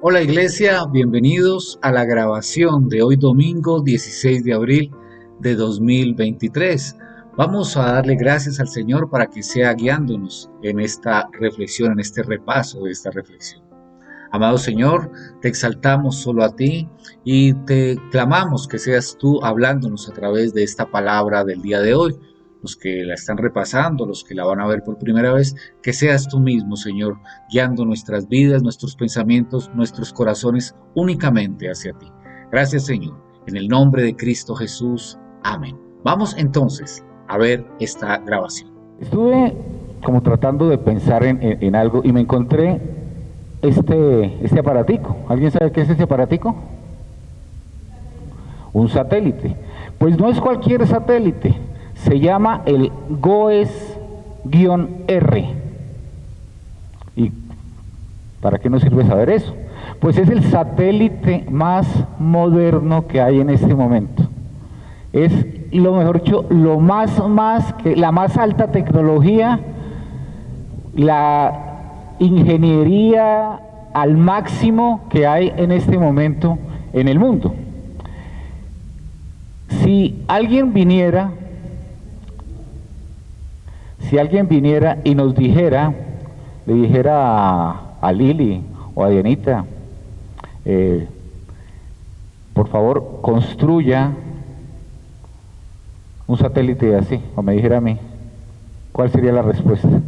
Hola Iglesia, bienvenidos a la grabación de hoy domingo 16 de abril de 2023. Vamos a darle gracias al Señor para que sea guiándonos en esta reflexión, en este repaso de esta reflexión. Amado Señor, te exaltamos solo a ti y te clamamos que seas tú hablándonos a través de esta palabra del día de hoy. Los que la están repasando, los que la van a ver por primera vez, que seas tú mismo, Señor, guiando nuestras vidas, nuestros pensamientos, nuestros corazones únicamente hacia ti. Gracias, Señor. En el nombre de Cristo Jesús. Amén. Vamos entonces a ver esta grabación. Estuve como tratando de pensar en algo y me encontré este aparatico. ¿Alguien sabe qué es este aparatico? Un satélite. Pues no es cualquier satélite. Se llama el GOES-R. ¿Y para qué nos sirve saber eso? Pues es el satélite más moderno que hay en este momento. Es, lo mejor dicho, la más alta tecnología, la ingeniería al máximo que hay en este momento en el mundo. Si alguien viniera y nos dijera, le dijera a Lili o a Dianita, por favor construya un satélite así, o me dijera a mí, ¿cuál sería la respuesta?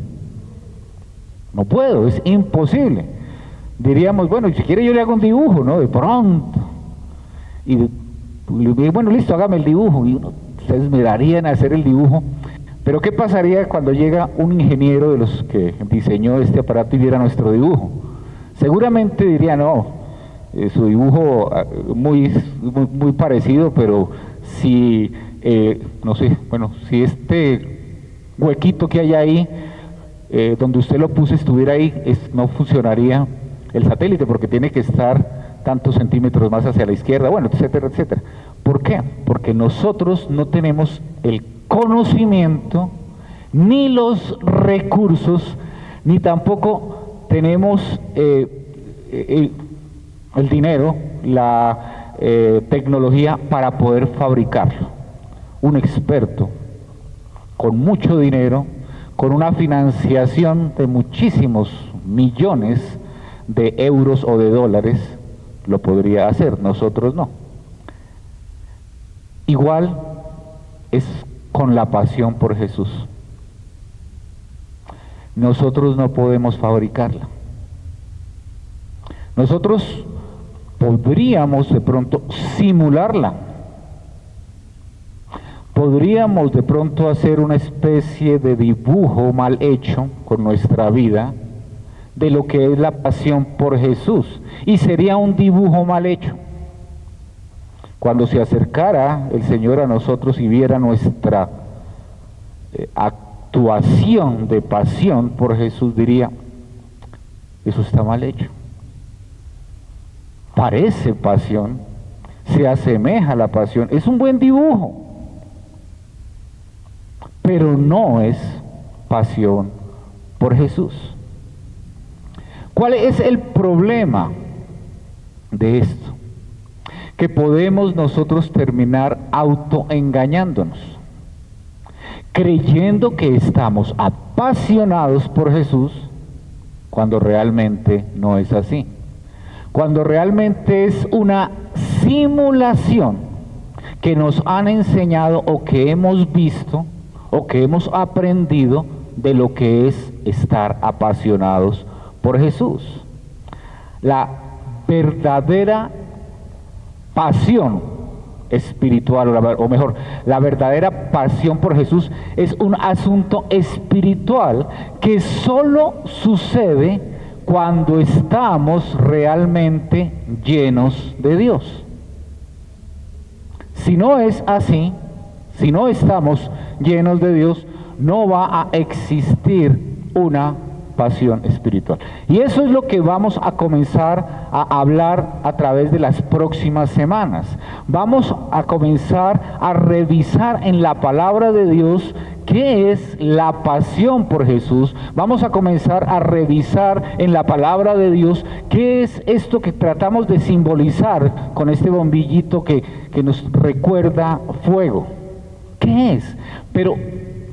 No puedo, es imposible. Diríamos, bueno, si quiere yo le hago un dibujo, ¿no? De pronto. Y bueno, listo, hágame el dibujo. Y ustedes me darían a hacer el dibujo. Pero ¿qué pasaría cuando llega un ingeniero de los que diseñó este aparato y viera nuestro dibujo? Seguramente diría, no, su dibujo muy parecido, pero si, no sé, bueno, si este huequito que hay ahí, donde usted lo puso estuviera ahí, no funcionaría el satélite porque tiene que estar tantos centímetros más hacia la izquierda, bueno, etcétera, etcétera. ¿Por qué? Porque nosotros no tenemos el conocimiento, ni los recursos, ni tampoco tenemos el dinero, la tecnología para poder fabricarlo. Un experto con mucho dinero, con una financiación de muchísimos millones de euros o de dólares, lo podría hacer, nosotros no. Igual es con la pasión por Jesús. Nosotros no podemos fabricarla. Nosotros podríamos de pronto simularla. Podríamos de pronto hacer una especie de dibujo mal hecho con nuestra vida de lo que es la pasión por Jesús, y sería un dibujo mal hecho. Cuando se acercara el Señor a nosotros y viera nuestra actuación de pasión por Jesús, diría, eso está mal hecho. Parece pasión, se asemeja a la pasión, es un buen dibujo, pero no es pasión por Jesús. ¿Cuál es el problema de esto? Que podemos nosotros terminar autoengañándonos, creyendo que estamos apasionados por Jesús, cuando realmente no es así. Cuando realmente es una simulación que nos han enseñado o que hemos visto o que hemos aprendido de lo que es estar apasionados por Jesús. La verdadera pasión espiritual, o mejor, la verdadera pasión por Jesús es un asunto espiritual que solo sucede cuando estamos realmente llenos de Dios. Si no es así, si no estamos llenos de Dios, no va a existir una pasión espiritual. Y eso es lo que vamos a comenzar a hablar a través de las próximas semanas. Vamos a comenzar a revisar en la palabra de Dios ¿qué es la pasión por Jesús? Vamos a comenzar a revisar en la palabra de Dios qué es esto que tratamos de simbolizar con este bombillito que nos recuerda fuego. ¿Qué es? Pero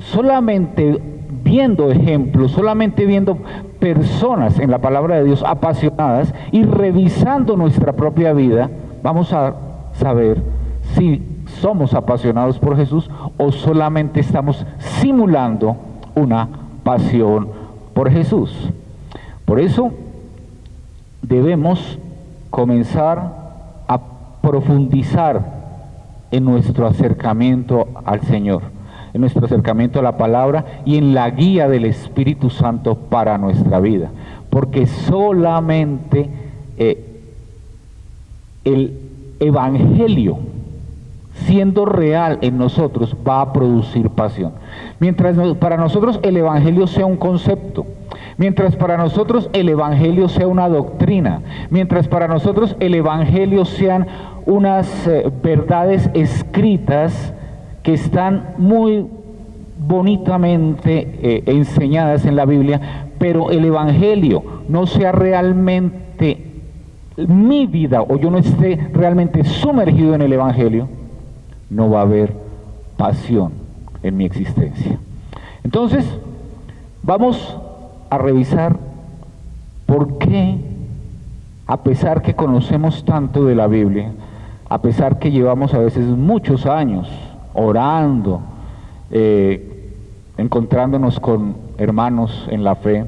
solamente viendo ejemplos, solamente viendo personas en la palabra de Dios apasionadas y revisando nuestra propia vida, vamos a saber si somos apasionados por Jesús o solamente estamos simulando una pasión por Jesús. Por eso debemos comenzar a profundizar en nuestro acercamiento al Señor, en nuestro acercamiento a la palabra y en la guía del Espíritu Santo para nuestra vida, porque solamente el Evangelio, siendo real en nosotros, va a producir pasión. Mientras para nosotros el Evangelio sea un concepto, mientras para nosotros el Evangelio sea una doctrina, mientras para nosotros el Evangelio sean unas verdades escritas que están muy bonitamente enseñadas en la Biblia, pero el Evangelio no sea realmente mi vida o yo no esté realmente sumergido en el Evangelio, no va a haber pasión en mi existencia. Entonces, vamos a revisar por qué, a pesar que conocemos tanto de la Biblia, a pesar que llevamos a veces muchos años orando, encontrándonos con hermanos en la fe,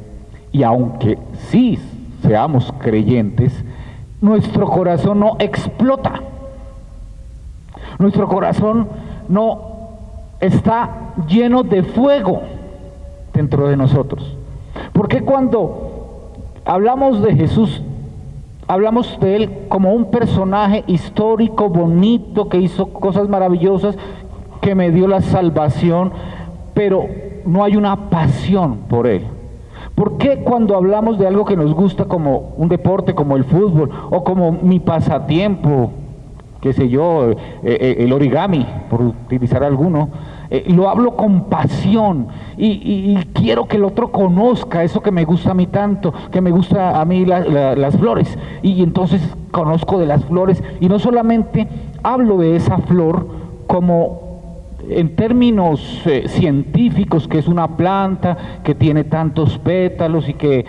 y aunque sí seamos creyentes, nuestro corazón no explota. Nuestro corazón no está lleno de fuego dentro de nosotros. Porque cuando hablamos de Jesús, hablamos de Él como un personaje histórico, bonito, que hizo cosas maravillosas, que me dio la salvación, pero no hay una pasión por Él. ¿Por qué cuando hablamos de algo que nos gusta como un deporte, como el fútbol, o como mi pasatiempo, qué sé yo, el origami, por utilizar alguno, lo hablo con pasión y quiero que el otro conozca eso que me gusta a mí tanto, que me gusta a mí las flores, y entonces conozco de las flores, y no solamente hablo de esa flor como en términos científicos, que es una planta que tiene tantos pétalos y que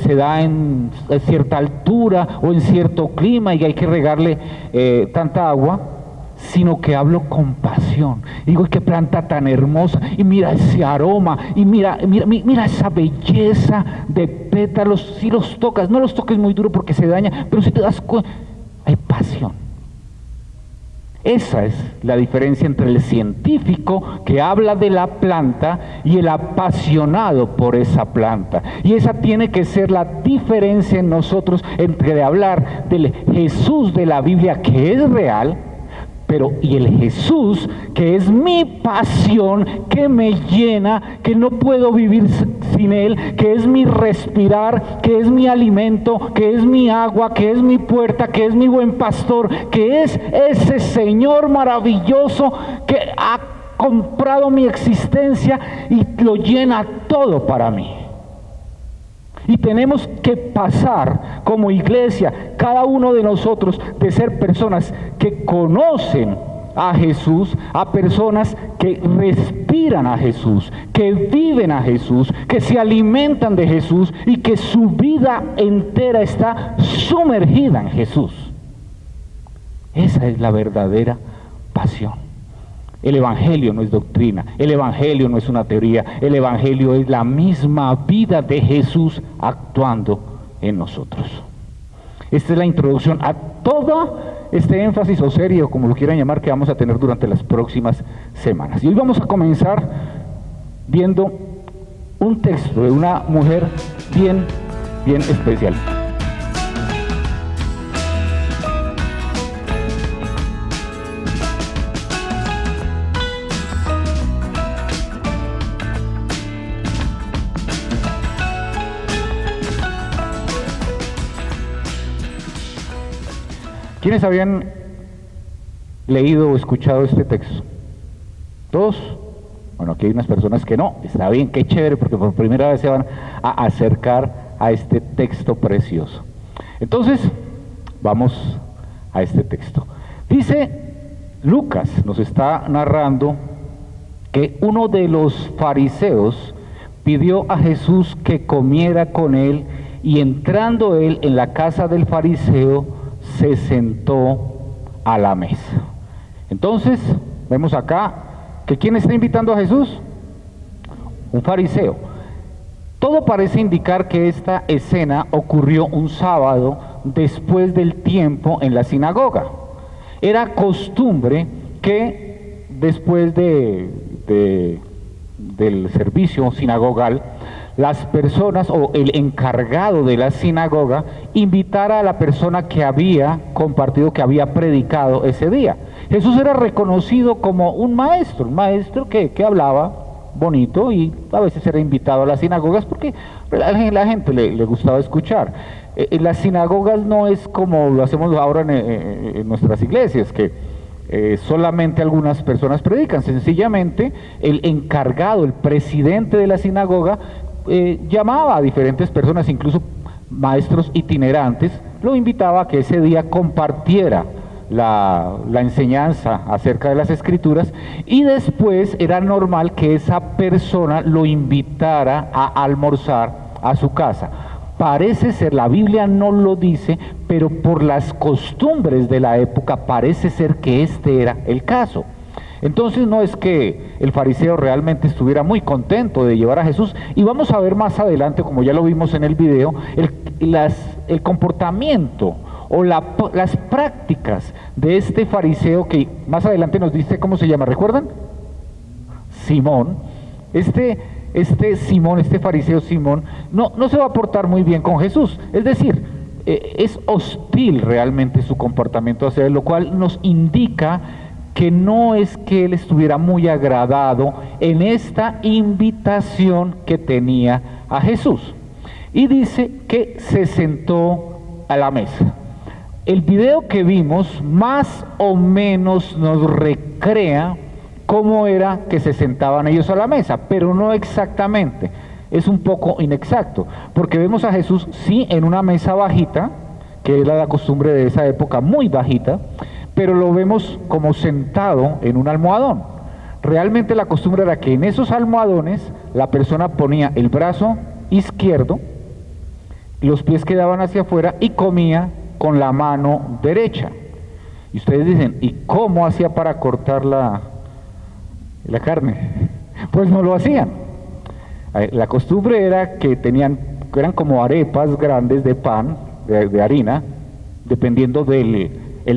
se da en cierta altura o en cierto clima y hay que regarle tanta agua, sino que hablo con pasión. Digo, qué planta tan hermosa, y mira ese aroma, y mira esa belleza de pétalos. Si los tocas, no los toques muy duro porque se daña, pero si te das cuenta, hay pasión. Esa es la diferencia entre el científico que habla de la planta y el apasionado por esa planta. Y esa tiene que ser la diferencia en nosotros entre hablar del Jesús de la Biblia, que es real, y el Jesús que es mi pasión, que me llena, que no puedo vivir sin Él, que es mi respirar, que es mi alimento, que es mi agua, que es mi puerta, que es mi buen pastor, que es ese Señor maravilloso que ha comprado mi existencia y lo llena todo para mí. Y tenemos que pasar como iglesia, cada uno de nosotros, de ser personas que conocen a Jesús, a personas que respiran a Jesús, que viven a Jesús, que se alimentan de Jesús y que su vida entera está sumergida en Jesús. Esa es la verdadera pasión. El Evangelio no es doctrina, el Evangelio no es una teoría, el Evangelio es la misma vida de Jesús actuando en nosotros. Esta es la introducción a todo este énfasis o serie, o como lo quieran llamar, que vamos a tener durante las próximas semanas. Y hoy vamos a comenzar viendo un texto de una mujer bien especial. ¿Quiénes habían leído o escuchado este texto? ¿Todos? Bueno, aquí hay unas personas que no, está bien, qué chévere, porque por primera vez se van a acercar a este texto precioso. Entonces, vamos a este texto. Dice Lucas, nos está narrando que uno de los fariseos pidió a Jesús que comiera con él, y entrando él en la casa del fariseo, se sentó a la mesa. Entonces, vemos acá que ¿quién está invitando a Jesús? Un fariseo. Todo parece indicar que esta escena ocurrió un sábado después del tiempo en la sinagoga. Era costumbre que después del servicio sinagogal, las personas o el encargado de la sinagoga invitara a la persona que había compartido, que había predicado ese día. Jesús era reconocido como un maestro que hablaba bonito, y a veces era invitado a las sinagogas porque la gente le gustaba escuchar. En las sinagogas no es como lo hacemos ahora en nuestras iglesias, que solamente algunas personas predican. Sencillamente el encargado, el presidente de la sinagoga, llamaba a diferentes personas, incluso maestros itinerantes, lo invitaba a que ese día compartiera la enseñanza acerca de las escrituras, y después era normal que esa persona lo invitara a almorzar a su casa. Parece ser, la Biblia no lo dice, pero por las costumbres de la época parece ser que este era el caso. Entonces no es que el fariseo realmente estuviera muy contento de llevar a Jesús, y vamos a ver más adelante, como ya lo vimos en el video, el comportamiento o las prácticas de este fariseo, que más adelante nos dice cómo se llama, ¿recuerdan? Simón. Este fariseo Simón no se va a portar muy bien con Jesús, es decir, es hostil realmente su comportamiento hacia él, lo cual nos indica que no es que él estuviera muy agradado en esta invitación que tenía a Jesús. Y dice que se sentó a la mesa. El video que vimos más o menos nos recrea cómo era que se sentaban ellos a la mesa, pero no exactamente, es un poco inexacto, porque vemos a Jesús sí en una mesa bajita, que era la costumbre de esa época, muy bajita, pero lo vemos como sentado en un almohadón. Realmente la costumbre era que en esos almohadones la persona ponía el brazo izquierdo, los pies quedaban hacia afuera y comía con la mano derecha. Y ustedes dicen, ¿y cómo hacía para cortar la carne? Pues no lo hacían. La costumbre era que eran como arepas grandes de pan, de harina, dependiendo del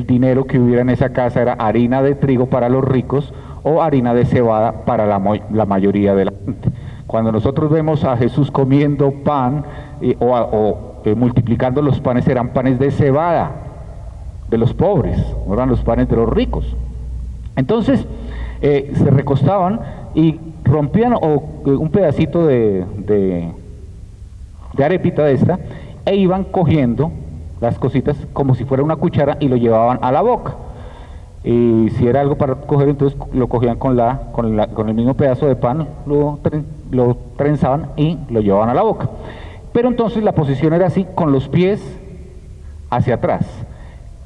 dinero que hubiera en esa casa, era harina de trigo para los ricos o harina de cebada para la mayoría de la gente. Cuando nosotros vemos a Jesús comiendo pan multiplicando los panes, eran panes de cebada de los pobres, no eran los panes de los ricos. Entonces se recostaban y rompían un pedacito de arepita de esta, e iban cogiendo las cositas como si fuera una cuchara y lo llevaban a la boca. Y si era algo para coger, entonces lo cogían con el mismo pedazo de pan, lo trenzaban y lo llevaban a la boca. Pero entonces la posición era así, con los pies hacia atrás.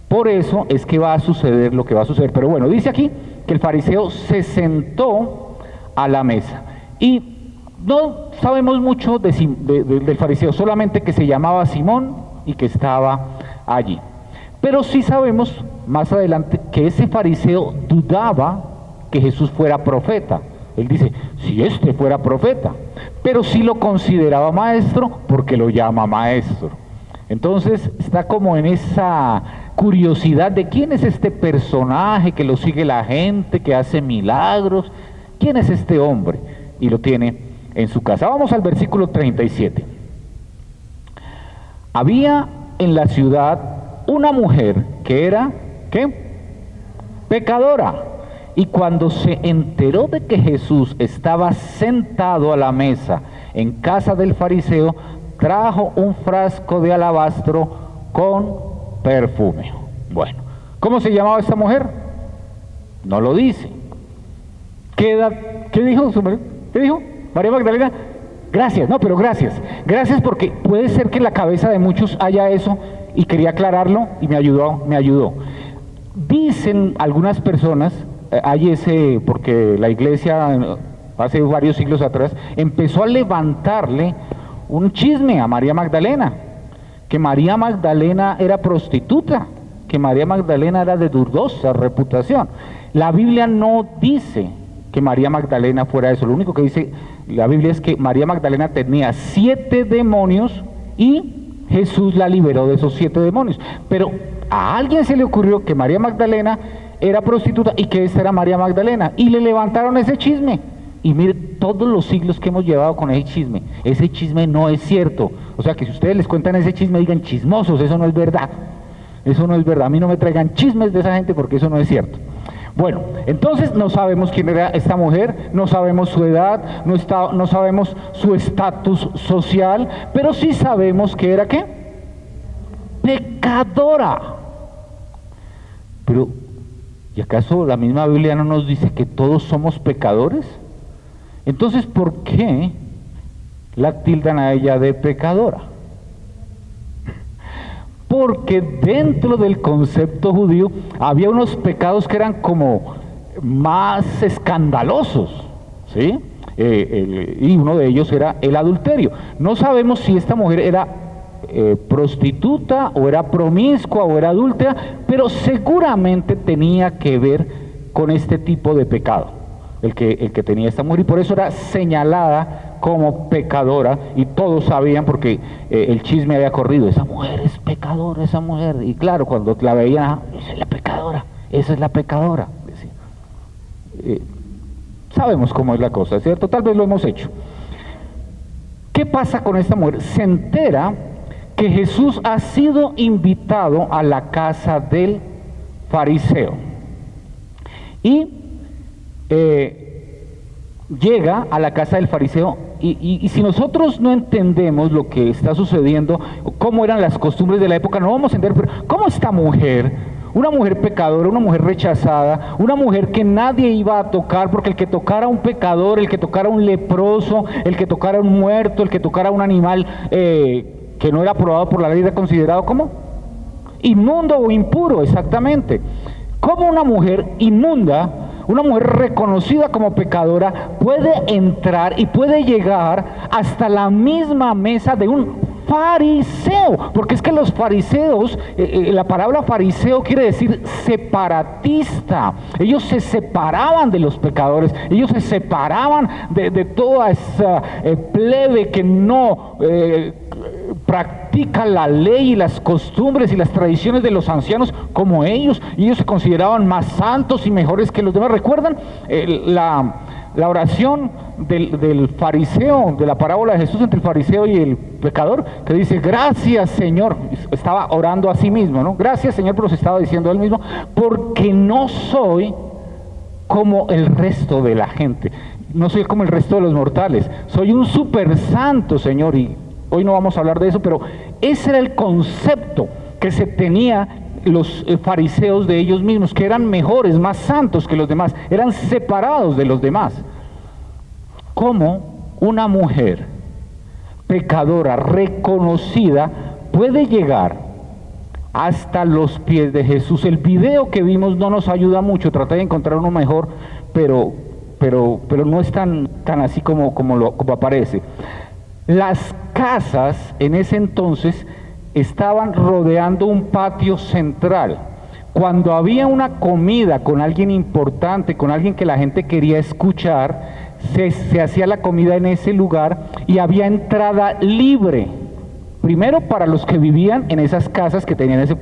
Por eso es que va a suceder lo que va a suceder. Pero bueno, dice aquí que el fariseo se sentó a la mesa. Y no sabemos mucho del fariseo, solamente que se llamaba Simón y que estaba allí. Pero sí sabemos más adelante que ese fariseo dudaba que Jesús fuera profeta. Él dice, si este fuera profeta, pero sí lo consideraba maestro porque lo llama maestro. Entonces está como en esa curiosidad de quién es este personaje que lo sigue la gente, que hace milagros, quién es este hombre, y lo tiene en su casa. Vamos al versículo 37. Había en la ciudad una mujer que era, ¿qué? Pecadora. Y cuando se enteró de que Jesús estaba sentado a la mesa en casa del fariseo, trajo un frasco de alabastro con perfume. Bueno, ¿cómo se llamaba esta mujer? No lo dice. Queda ¿Qué dijo su marido? ¿Qué dijo? María Magdalena, gracias, no, pero gracias. Gracias porque puede ser que en la cabeza de muchos haya eso y quería aclararlo y me ayudó. Dicen algunas personas, hay ese, porque la iglesia hace varios siglos atrás empezó a levantarle un chisme a María Magdalena, que María Magdalena era prostituta, que María Magdalena era de dudosa reputación. La Biblia no dice que María Magdalena fuera eso, lo único que dice la Biblia es que María Magdalena tenía 7 demonios y Jesús la liberó de esos 7 demonios. Pero a alguien se le ocurrió que María Magdalena era prostituta y que esta era María Magdalena, y le levantaron ese chisme. Y mire, todos los siglos que hemos llevado con ese chisme no es cierto. O sea que si ustedes les cuentan ese chisme, digan chismosos, eso no es verdad. Eso no es verdad, a mí no me traigan chismes de esa gente porque eso no es cierto. Bueno, entonces no sabemos quién era esta mujer, no sabemos su edad, no sabemos su estatus social, pero sí sabemos que era ¿qué? Pecadora. Pero, ¿y acaso la misma Biblia no nos dice que todos somos pecadores? Entonces, ¿por qué la tildan a ella de pecadora? Porque dentro del concepto judío había unos pecados que eran como más escandalosos, ¿sí? Y uno de ellos era el adulterio. No sabemos si esta mujer era prostituta o era promiscua o era adúltera, pero seguramente tenía que ver con este tipo de pecado el que tenía esta mujer, y por eso era señalada como pecadora, y todos sabían porque el chisme había corrido, esa mujer es pecadora, esa mujer, y claro, cuando la veían, esa es la pecadora, esa es la pecadora, decían. Sabemos cómo es la cosa, ¿cierto? Tal vez lo hemos hecho. ¿Qué pasa con esta mujer? Se entera que Jesús ha sido invitado a la casa del fariseo, y llega a la casa del fariseo, y si nosotros no entendemos lo que está sucediendo, cómo eran las costumbres de la época, no vamos a entender, pero cómo esta mujer, una mujer pecadora, una mujer rechazada, una mujer que nadie iba a tocar, porque el que tocara a un pecador, el que tocara a un leproso, el que tocara a un muerto, el que tocara a un animal que no era aprobado por la ley, era considerado como inmundo o impuro, exactamente. ¿Cómo una mujer inmunda, una mujer reconocida como pecadora, puede entrar y puede llegar hasta la misma mesa de un fariseo? Porque es que los fariseos, la palabra fariseo quiere decir separatista. Ellos se separaban de los pecadores, ellos se separaban de toda esa plebe que no practica la ley y las costumbres y las tradiciones de los ancianos como ellos, y ellos se consideraban más santos y mejores que los demás. ¿Recuerdan la oración del fariseo, de la parábola de Jesús entre el fariseo y el pecador, que dice, gracias Señor? Estaba orando a sí mismo, ¿no? Gracias Señor, pero se estaba diciendo a él mismo, porque no soy como el resto de la gente, no soy como el resto de los mortales, soy un súper santo, Señor. Y hoy no vamos a hablar de eso, pero ese era el concepto que se tenía los fariseos de ellos mismos, que eran mejores, más santos que los demás, eran separados de los demás. ¿Cómo una mujer pecadora reconocida puede llegar hasta los pies de Jesús? El video que vimos no nos ayuda mucho, traté de encontrar uno mejor, pero no es tan así como aparece. Las casas en ese entonces estaban rodeando un patio central. Cuando había una comida con alguien importante, con alguien que la gente quería escuchar, se hacía la comida en ese lugar y había entrada libre. Primero para los que vivían en esas casas que tenían ese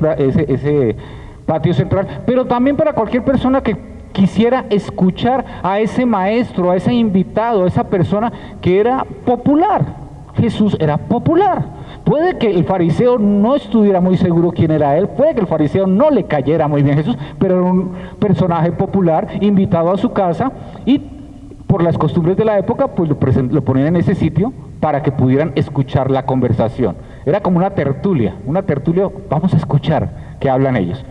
patio central, pero también para cualquier persona que quisiera escuchar a ese maestro, a ese invitado, a esa persona que era popular. Jesús era popular. Puede que el fariseo no estuviera muy seguro quién era él, puede que el fariseo no le cayera muy bien a Jesús, pero era un personaje popular, invitado a su casa, y por las costumbres de la época, pues lo ponían en ese sitio para que pudieran escuchar la conversación. Era como una tertulia, vamos a escuchar qué hablan ellos.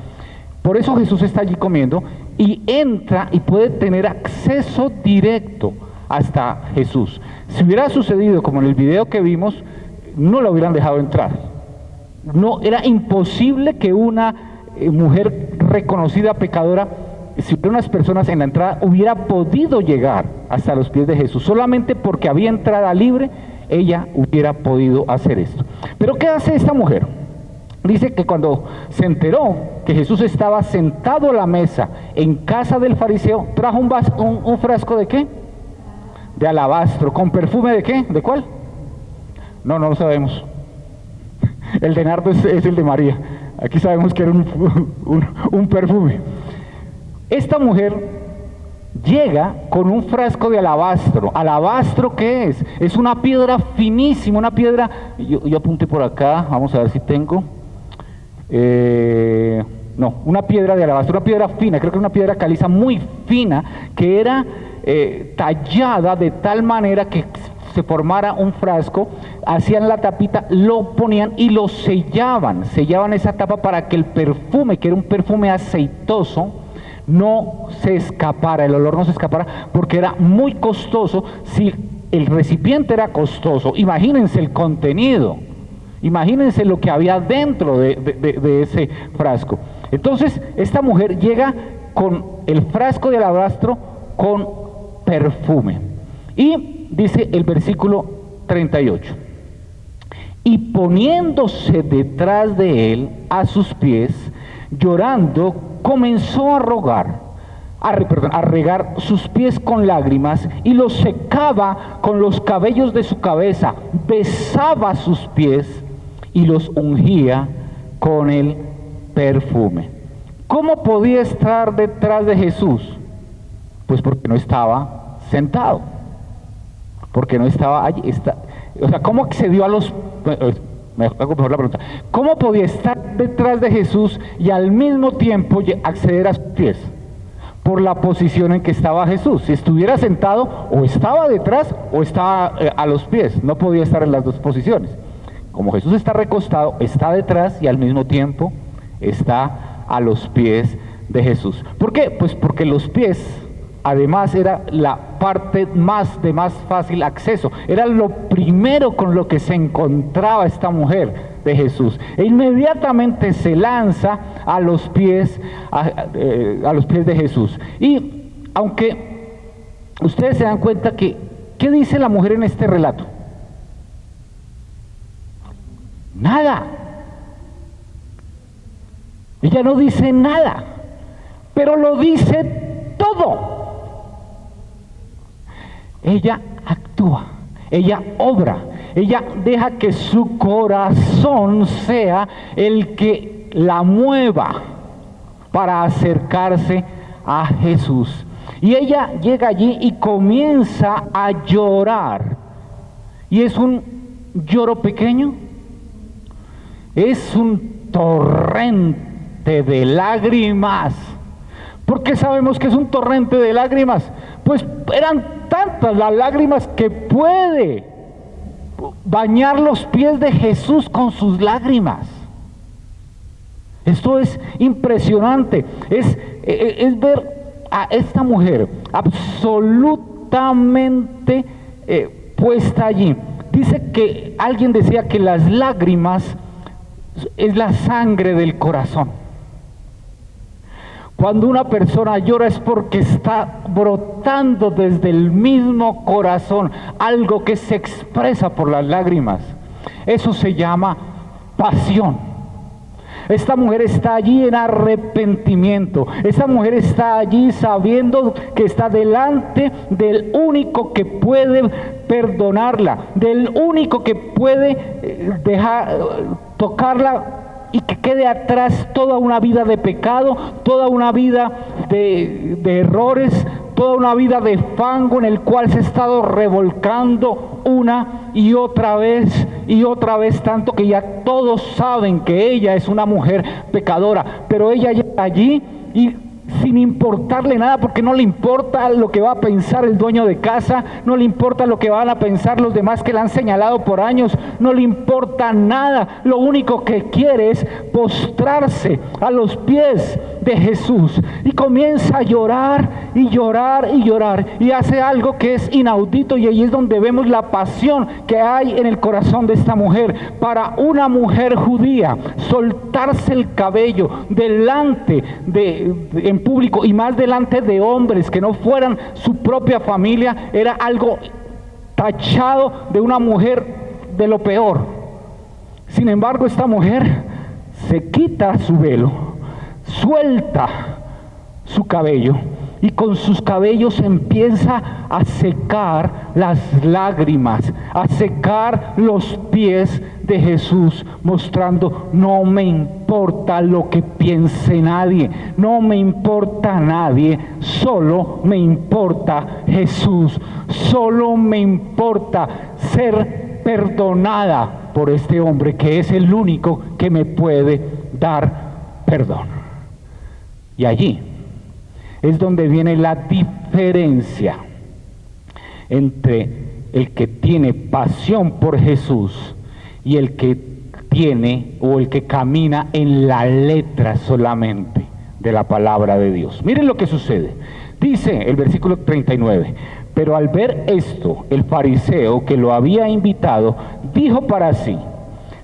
Por eso Jesús está allí comiendo y entra y puede tener acceso directo hasta Jesús. Si hubiera sucedido como en el video que vimos, no la hubieran dejado entrar. No, era imposible que una mujer reconocida pecadora, si hubiera unas personas en la entrada, hubiera podido llegar hasta los pies de Jesús. Solamente porque había entrada libre, ella hubiera podido hacer esto. Pero ¿qué hace esta mujer? Dice que cuando se enteró que Jesús estaba sentado a la mesa en casa del fariseo, trajo un frasco ¿de qué? De alabastro. ¿Con perfume de qué? ¿De cuál? No lo sabemos. El de nardo es el de María. Aquí sabemos que era un perfume. Esta mujer llega con un frasco de alabastro. ¿Alabastro qué es? Es una piedra finísima, una piedra... Yo apunté por acá, vamos a ver si tengo... una piedra de alabastro, una piedra fina, creo que una piedra caliza muy fina, que era tallada de tal manera que se formara un frasco, hacían la tapita, lo ponían y lo sellaban esa tapa para que el perfume, que era un perfume aceitoso, no se escapara, el olor no se escapara, porque era muy costoso. Si el recipiente era costoso, imagínense el contenido, imagínense lo que había dentro de ese frasco. Entonces esta mujer llega con el frasco de alabastro con perfume, y dice el versículo 38, y poniéndose detrás de él a sus pies, llorando, comenzó a regar sus pies con lágrimas y los secaba con los cabellos de su cabeza, besaba sus pies y los ungía con el perfume. ¿Cómo podía estar detrás de Jesús? Pues porque no estaba sentado, porque no estaba allí. O sea, ¿cómo accedió a los... Me hago mejor la pregunta. ¿Cómo podía estar detrás de Jesús y al mismo tiempo acceder a sus pies? Por la posición en que estaba Jesús. Si estuviera sentado, o estaba detrás o estaba a los pies. No podía estar en las dos posiciones. Como Jesús está recostado, está detrás y al mismo tiempo está a los pies de Jesús. ¿Por qué? Pues porque los pies, además, era la parte de más fácil acceso. Era lo primero con lo que se encontraba esta mujer de Jesús. E inmediatamente se lanza a los pies de Jesús. Y aunque ustedes se dan cuenta que, ¿qué dice la mujer en este relato? Nada. Ella no dice nada, pero lo dice todo. Ella actúa, ella obra, ella deja que su corazón sea el que la mueva para acercarse a Jesús. Y ella llega allí y comienza a llorar. ¿Y es un lloro pequeño? Es un torrente de lágrimas. ¿Por qué sabemos que es un torrente de lágrimas? Pues eran tantas las lágrimas que puede bañar los pies de Jesús con sus lágrimas. Esto es impresionante. Es ver a esta mujer absolutamente puesta allí. Dice que alguien decía que las lágrimas es la sangre del corazón. Cuando una persona llora es porque está brotando desde el mismo corazón algo que se expresa por las lágrimas. Eso se llama pasión. Esta mujer está allí en arrepentimiento. Esta mujer está allí sabiendo que está delante del único que puede perdonarla, del único que puede tocarla y que quede atrás toda una vida de pecado, toda una vida de errores, toda una vida de fango en el cual se ha estado revolcando una y otra vez, tanto que ya todos saben que ella es una mujer pecadora, pero ella llega allí y sin importarle nada, porque no le importa lo que va a pensar el dueño de casa, no le importa lo que van a pensar los demás que la han señalado por años, no le importa nada. Lo único que quiere es postrarse a los pies de Jesús y comienza a llorar y llorar y llorar, y hace algo que es inaudito, y ahí es donde vemos la pasión que hay en el corazón de esta mujer. Para una mujer judía, soltarse el cabello delante en público, y más delante de hombres que no fueran su propia familia, era algo tachado de una mujer de lo peor. Sin embargo, esta mujer se quita su velo, suelta su cabello, y con sus cabellos empieza a secar las lágrimas, a secar los pies de Jesús, mostrando: no me importa lo que piense nadie, no me importa nadie, solo me importa Jesús, solo me importa ser perdonada por este hombre que es el único que me puede dar perdón. Y allí es donde viene la diferencia entre el que tiene pasión por Jesús y el que tiene o el que camina en la letra solamente de la palabra de Dios. Miren lo que sucede. Dice el versículo 39: pero al ver esto, el fariseo que lo había invitado dijo para sí: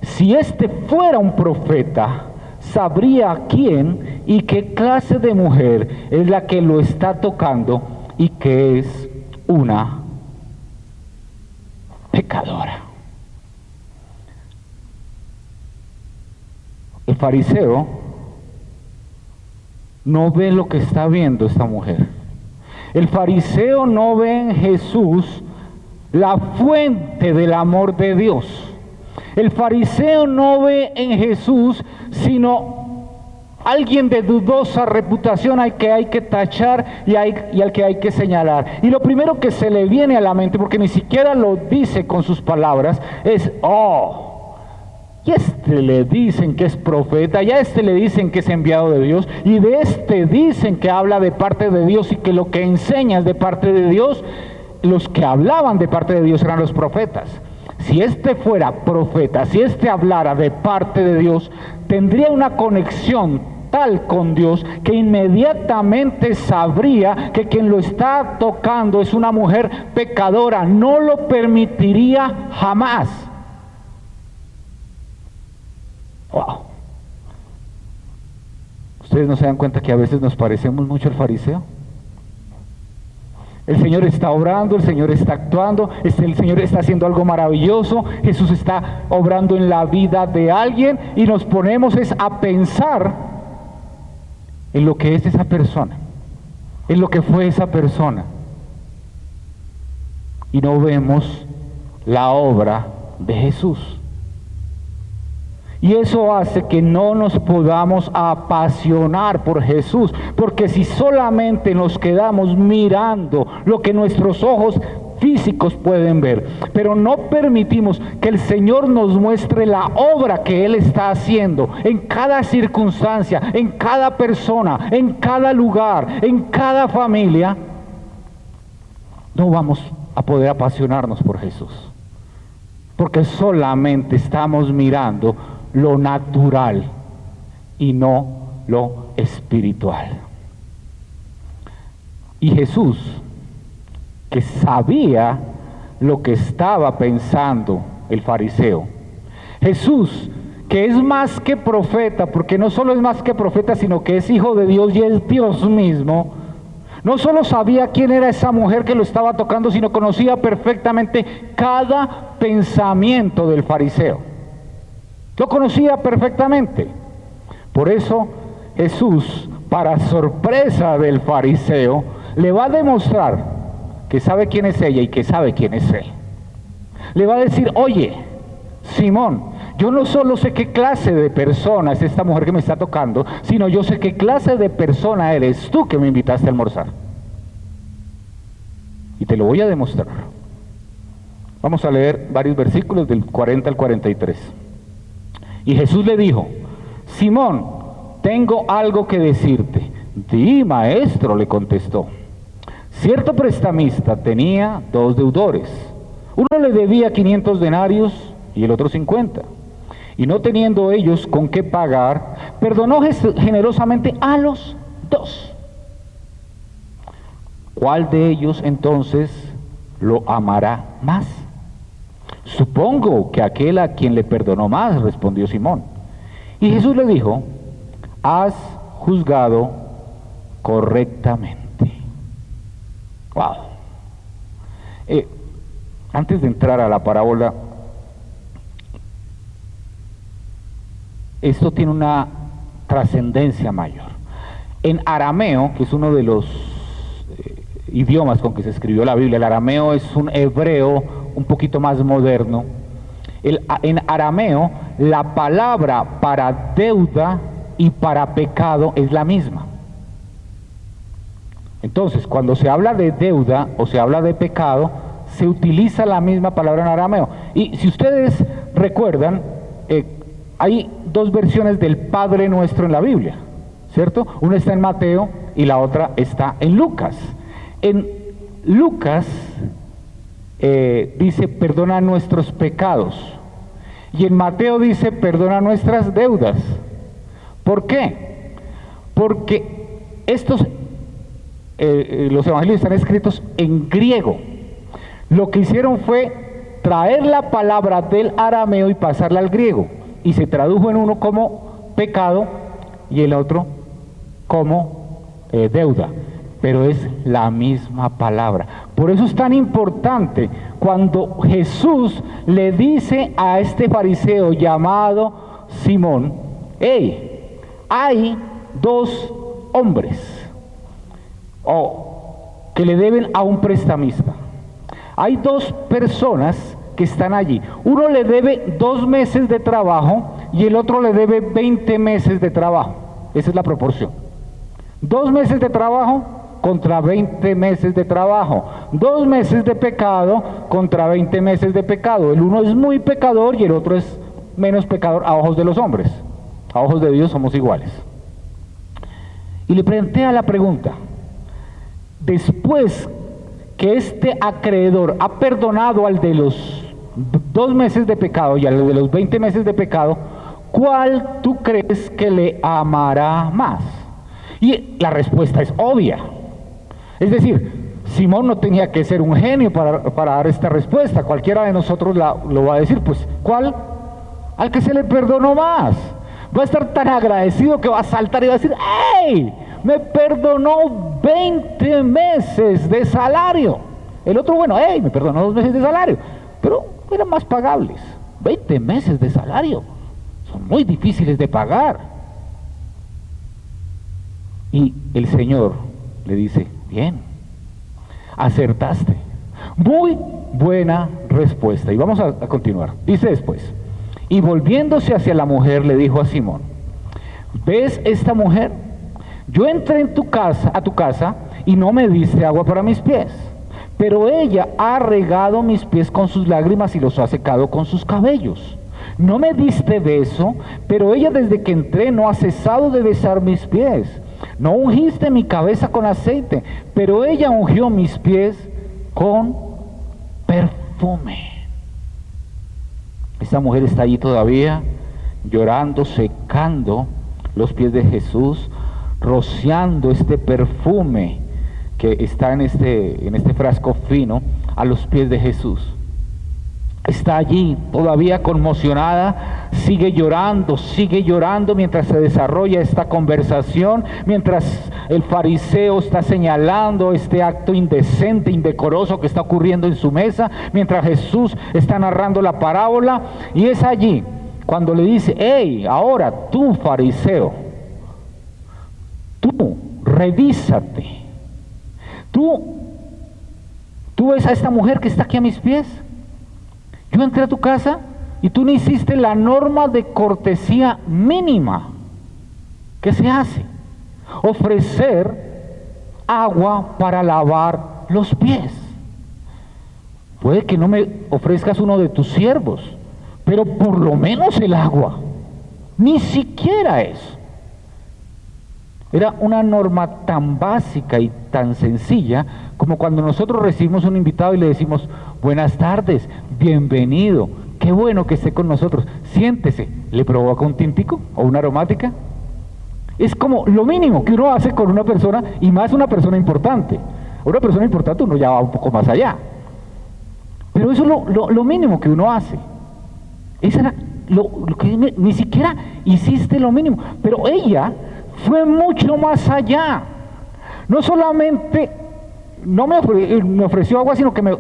si este fuera un profeta, sabría quién y qué clase de mujer es la que lo está tocando y que es una pecadora. El fariseo no ve lo que está viendo esta mujer. El fariseo no ve en Jesús la fuente del amor de Dios. El fariseo no ve en Jesús sino alguien de dudosa reputación al que hay que tachar y al que hay que señalar. Y lo primero que se le viene a la mente, porque ni siquiera lo dice con sus palabras, es: oh, y a este le dicen que es profeta, y a este le dicen que es enviado de Dios, y de este dicen que habla de parte de Dios y que lo que enseña es de parte de Dios. Los que hablaban de parte de Dios eran los profetas. Si este fuera profeta, si este hablara de parte de Dios, tendría una conexión tal con Dios que inmediatamente sabría que quien lo está tocando es una mujer pecadora. No lo permitiría jamás. Wow. ¿Ustedes no se dan cuenta que a veces nos parecemos mucho al fariseo? El Señor está obrando, el Señor está actuando, el Señor está haciendo algo maravilloso, Jesús está obrando en la vida de alguien, y nos ponemos a pensar en lo que es esa persona, en lo que fue esa persona, y no vemos la obra de Jesús. Y eso hace que no nos podamos apasionar por Jesús, porque si solamente nos quedamos mirando lo que nuestros ojos físicos pueden ver, pero no permitimos que el Señor nos muestre la obra que Él está haciendo en cada circunstancia, en cada persona, en cada lugar, en cada familia, no vamos a poder apasionarnos por Jesús, porque solamente estamos mirando lo natural y no lo espiritual. Y Jesús, que sabía lo que estaba pensando el fariseo, Jesús, que es más que profeta, porque no solo es más que profeta, sino que es hijo de Dios y es Dios mismo, no solo sabía quién era esa mujer que lo estaba tocando, sino conocía perfectamente cada pensamiento del fariseo. Lo conocía perfectamente. Por eso Jesús, para sorpresa del fariseo, le va a demostrar que sabe quién es ella y que sabe quién es él. Le va a decir: oye, Simón, yo no solo sé qué clase de persona es esta mujer que me está tocando, sino yo sé qué clase de persona eres tú que me invitaste a almorzar. Y te lo voy a demostrar. Vamos a leer varios versículos del 40 al 43. Y Jesús le dijo: Simón, tengo algo que decirte. Di, maestro, le contestó. Cierto prestamista tenía 2 deudores. Uno le debía 500 denarios y el otro 50. Y no teniendo ellos con qué pagar, perdonó generosamente a los dos. ¿Cuál de ellos entonces lo amará más? Supongo que aquel a quien le perdonó más, respondió Simón. Y Jesús le dijo, has juzgado correctamente. Wow. Antes de entrar a la parábola, esto tiene una trascendencia mayor. En arameo, que es uno de los idiomas con que se escribió la Biblia, el arameo es un hebreo un poquito más moderno. En arameo, la palabra para deuda y para pecado es la misma. Entonces, cuando se habla de deuda o se habla de pecado, se utiliza la misma palabra en arameo. Y si ustedes recuerdan, hay dos versiones del Padre Nuestro en la Biblia, ¿cierto? Una está en Mateo y la otra está en Lucas. En Lucas dice, perdona nuestros pecados. Y en Mateo dice, perdona nuestras deudas. ¿Por qué? Porque los evangelios están escritos en griego. Lo que hicieron fue traer la palabra del arameo y pasarla al griego. Y se tradujo en uno como pecado y el otro como deuda. Pero es la misma palabra. Por eso es tan importante cuando Jesús le dice a este fariseo llamado Simón, hey, hay dos hombres que le deben a un prestamista. Hay dos personas que están allí. Uno le debe 2 meses de trabajo y el otro le debe 20 meses de trabajo. Esa es la proporción. 2 meses de trabajo contra 20 meses de trabajo. 2 meses de pecado contra 20 meses de pecado. El uno es muy pecador y el otro es menos pecador a ojos de los hombres. A ojos de Dios somos iguales. Y le plantea la pregunta, después que este acreedor ha perdonado al de los 2 meses de pecado y al de los 20 meses de pecado, ¿cuál tú crees que le amará más? Y la respuesta es obvia. Es decir, Simón no tenía que ser un genio para dar esta respuesta. Cualquiera de nosotros lo va a decir. Pues, ¿cuál? Al que se le perdonó más. Va a estar tan agradecido que va a saltar y va a decir, ¡hey! Me perdonó 20 meses de salario. El otro, bueno, ¡hey! Me perdonó 2 meses de salario. Pero eran más pagables. 20 meses de salario. Son muy difíciles de pagar. Y el Señor le dice, bien, acertaste. Muy buena respuesta. Y vamos a continuar. Dice después, y volviéndose hacia la mujer le dijo a Simón, ¿ves esta mujer? Yo entré a tu casa y no me diste agua para mis pies, pero ella ha regado mis pies con sus lágrimas y los ha secado con sus cabellos. No me diste beso, pero ella desde que entré no ha cesado de besar mis pies. No ungiste mi cabeza con aceite, pero ella ungió mis pies con perfume. Esta mujer está allí todavía llorando, secando los pies de Jesús, rociando este perfume que está en este frasco fino a los pies de Jesús. Está allí todavía conmocionada, sigue llorando mientras se desarrolla esta conversación, mientras el fariseo está señalando este acto indecente, indecoroso que está ocurriendo en su mesa, mientras Jesús está narrando la parábola, y es allí cuando le dice, hey, ahora tú fariseo, tú revísate, tú ves a esta mujer que está aquí a mis pies. Yo entré a tu casa y tú no hiciste la norma de cortesía mínima que se hace. Ofrecer agua para lavar los pies. Puede que no me ofrezcas uno de tus siervos, pero por lo menos el agua. Ni siquiera eso. Era una norma tan básica y tan sencilla como cuando nosotros recibimos un invitado y le decimos, buenas tardes, bienvenido, qué bueno que esté con nosotros, siéntese. ¿Le provoca un tintico o una aromática? Es como lo mínimo que uno hace con una persona, y más una persona importante. Una persona importante uno ya va un poco más allá. Pero eso es lo mínimo que uno hace. Eso era lo que ni siquiera hiciste lo mínimo. Pero ella fue mucho más allá. No solamente no me ofreció agua, sino que me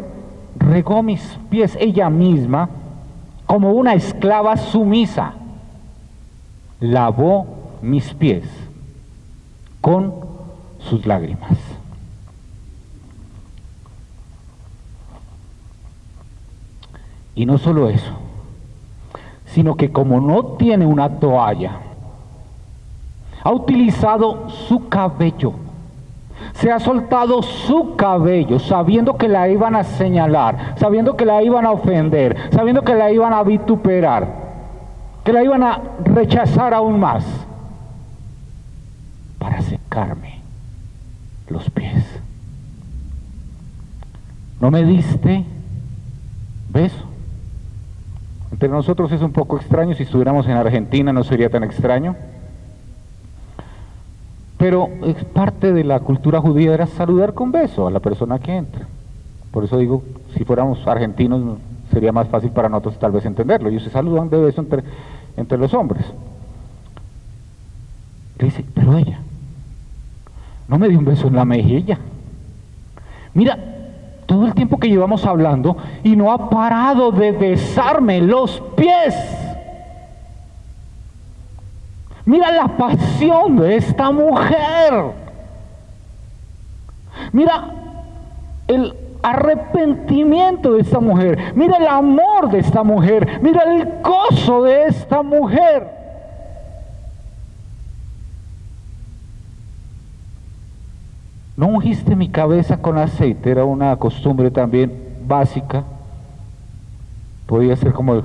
regó mis pies ella misma como una esclava sumisa. Lavó mis pies con sus lágrimas. Y no solo eso, sino que como no tiene una toalla, ha utilizado su cabello, se ha soltado su cabello, sabiendo que la iban a señalar, sabiendo que la iban a ofender, sabiendo que la iban a vituperar, que la iban a rechazar aún más, para secarme los pies. ¿No me diste beso? Entre nosotros es un poco extraño, si estuviéramos en Argentina no sería tan extraño, pero es parte de la cultura judía, era saludar con beso a la persona que entra. Por eso digo, si fuéramos argentinos sería más fácil para nosotros tal vez entenderlo. Ellos se saludan de beso entre los hombres. Le dice, pero ella no me dio un beso en la mejilla. Mira, todo el tiempo que llevamos hablando y no ha parado de besarme los pies. Mira la pasión de esta mujer. Mira el arrepentimiento de esta mujer. Mira el amor de esta mujer. Mira el gozo de esta mujer. ¿No ungiste mi cabeza con aceite? Era una costumbre también básica. Podía ser como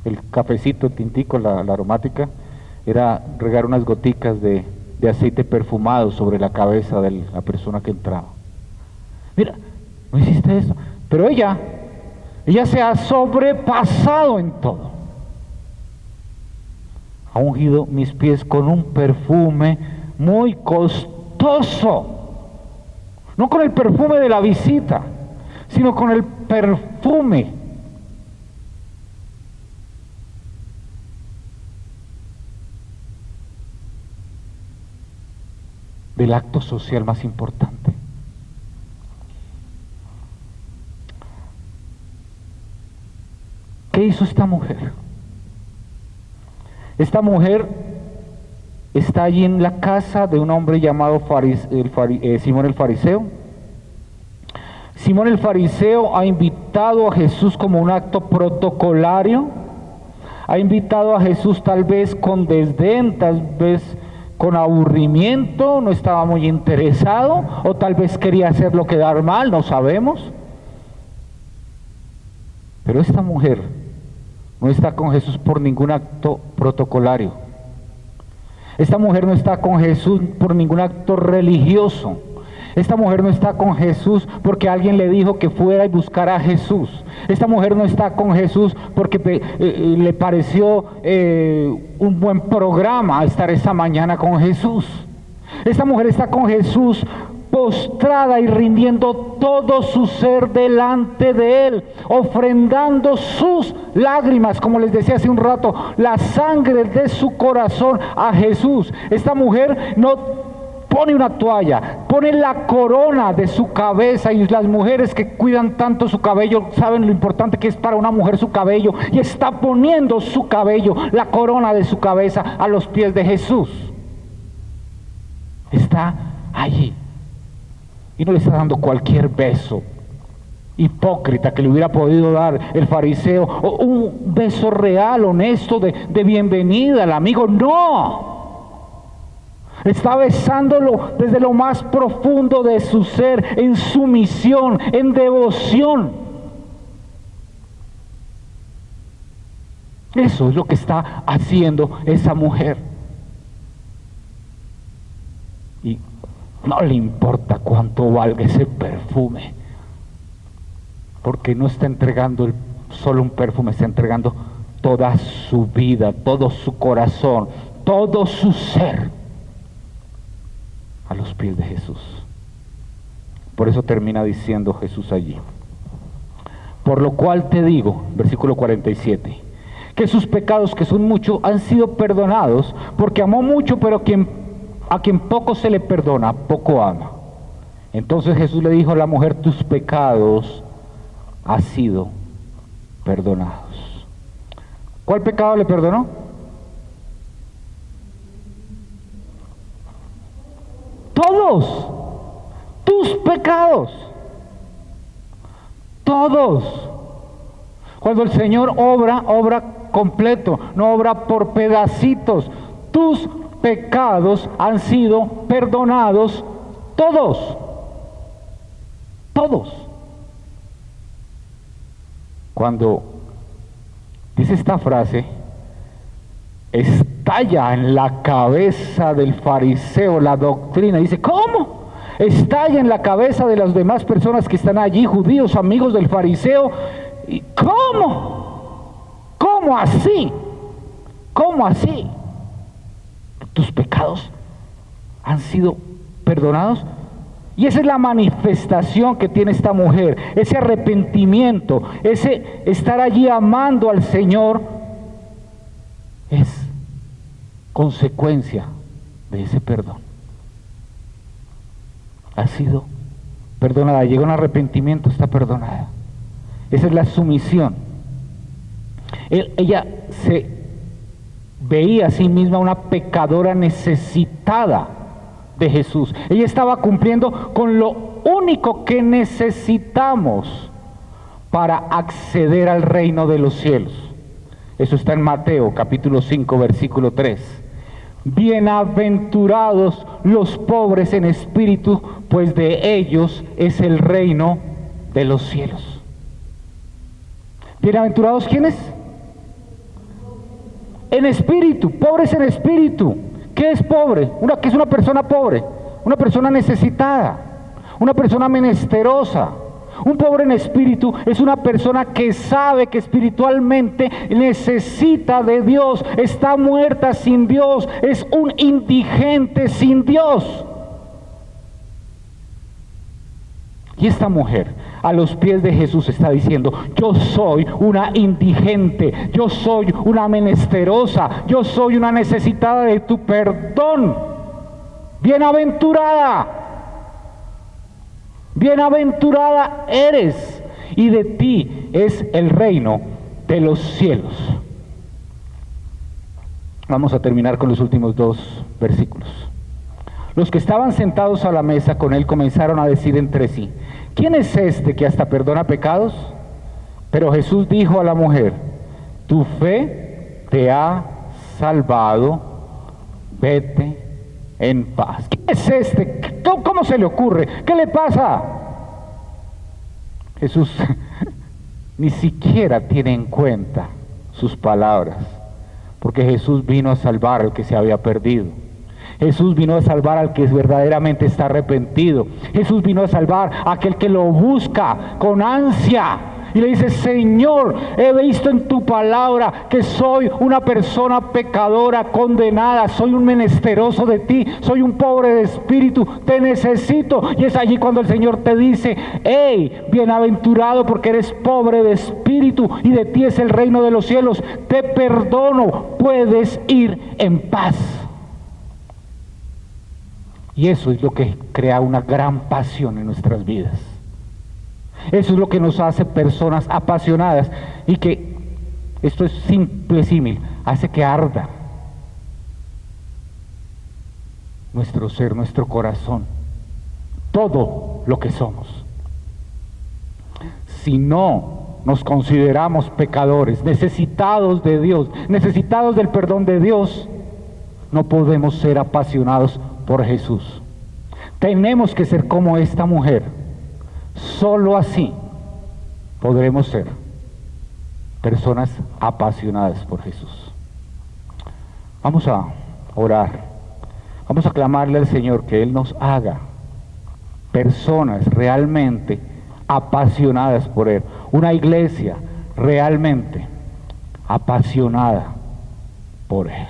el cafecito, el tintico, la aromática. Era regar unas goticas de aceite perfumado sobre la cabeza de la persona que entraba. Mira, no hiciste eso. Pero ella se ha sobrepasado en todo. Ha ungido mis pies con un perfume muy costoso. No con el perfume de la visita, sino con el perfume del acto social más importante. ¿Qué hizo esta mujer? Esta mujer está allí en la casa de un hombre llamado Simón el Fariseo. Simón el Fariseo ha invitado a Jesús como un acto protocolario. Ha invitado a Jesús tal vez con desdén, tal vez con aburrimiento, no estaba muy interesado, o tal vez quería hacerlo quedar mal, no sabemos. Pero esta mujer no está con Jesús por ningún acto protocolario. Esta mujer no está con Jesús por ningún acto religioso. Esta mujer no está con Jesús porque alguien le dijo que fuera y buscara a Jesús. Esta mujer no está con Jesús porque le pareció un buen programa estar esta mañana con Jesús. Esta mujer está con Jesús postrada y rindiendo todo su ser delante de Él, ofrendando sus lágrimas, como les decía hace un rato, la sangre de su corazón a Jesús. Esta mujer no pone una toalla, pone la corona de su cabeza, y las mujeres que cuidan tanto su cabello saben lo importante que es para una mujer su cabello, y está poniendo su cabello, la corona de su cabeza, a los pies de Jesús. Está allí. Y no le está dando cualquier beso hipócrita que le hubiera podido dar el fariseo, o un beso real, honesto, de bienvenida al amigo. No, está besándolo desde lo más profundo de su ser, en sumisión, en devoción. Eso es lo que está haciendo esa mujer. Y no le importa cuánto valga ese perfume, porque no está entregando solo un perfume, está entregando toda su vida, todo su corazón, todo su ser. a los pies de Jesús. Por eso termina diciendo Jesús allí: por lo cual te digo, versículo 47, que sus pecados, que son muchos, han sido perdonados, porque amó mucho, pero a quien poco se le perdona, poco ama. Entonces Jesús le dijo a la mujer: tus pecados han sido perdonados. ¿Cuál pecado le perdonó? Todos tus pecados, todos. Cuando el Señor obra completo, no obra por pedacitos. Tus pecados han sido perdonados todos, todos. Cuando dice esta frase, estalla en la cabeza del fariseo la doctrina. Dice: ¿cómo? Estalla en la cabeza de las demás personas que están allí, judíos, amigos del fariseo. ¿Y cómo? ¿Cómo así? ¿Cómo así? Tus pecados han sido perdonados. Y esa es la manifestación que tiene esta mujer, ese arrepentimiento, ese estar allí amando al Señor, es consecuencia de ese perdón. Ha sido perdonada, llega un arrepentimiento, está perdonada. Esa es la sumisión. Ella se veía a sí misma una pecadora necesitada de Jesús. Ella estaba cumpliendo con lo único que necesitamos para acceder al reino de los cielos. Eso está en Mateo capítulo 5 versículo 3. Bienaventurados los pobres en espíritu, pues de ellos es el reino de los cielos. Bienaventurados, ¿quiénes? En espíritu, pobres en espíritu. ¿Qué es pobre? ¿Qué es una persona pobre? Una persona necesitada, una persona menesterosa. Un pobre en espíritu es una persona que sabe que espiritualmente necesita de Dios, está muerta sin Dios, es un indigente sin Dios. Y esta mujer a los pies de Jesús está diciendo: yo soy una indigente, yo soy una menesterosa, yo soy una necesitada de tu perdón. Bienaventurada, bienaventurada eres, y de ti es el reino de los cielos. Vamos a terminar con los últimos dos versículos. Los que estaban sentados a la mesa con él comenzaron a decir entre sí: ¿quién es este que hasta perdona pecados? Pero Jesús dijo a la mujer: tu fe te ha salvado, vete en paz. ¿Quién es este? ¿Cómo se le ocurre? ¿Qué le pasa? Jesús ni siquiera tiene en cuenta sus palabras, porque Jesús vino a salvar al que se había perdido. Jesús vino a salvar al que verdaderamente está arrepentido. Jesús vino a salvar a aquel que lo busca con ansia y le dice: Señor, he visto en tu palabra que soy una persona pecadora, condenada, soy un menesteroso de ti, soy un pobre de espíritu, te necesito. Y es allí cuando el Señor te dice: hey, bienaventurado porque eres pobre de espíritu y de ti es el reino de los cielos, te perdono, puedes ir en paz. Y eso es lo que crea una gran pasión en nuestras vidas. Eso es lo que nos hace personas apasionadas, y que, esto es simple símil, hace que arda nuestro ser, nuestro corazón, todo lo que somos. Si no nos consideramos pecadores, necesitados de Dios, necesitados del perdón de Dios, no podemos ser apasionados por Jesús. Tenemos que ser como esta mujer. Solo así podremos ser personas apasionadas por Jesús. Vamos a orar. Vamos a clamarle al Señor que Él nos haga personas realmente apasionadas por Él. Una iglesia realmente apasionada por Él.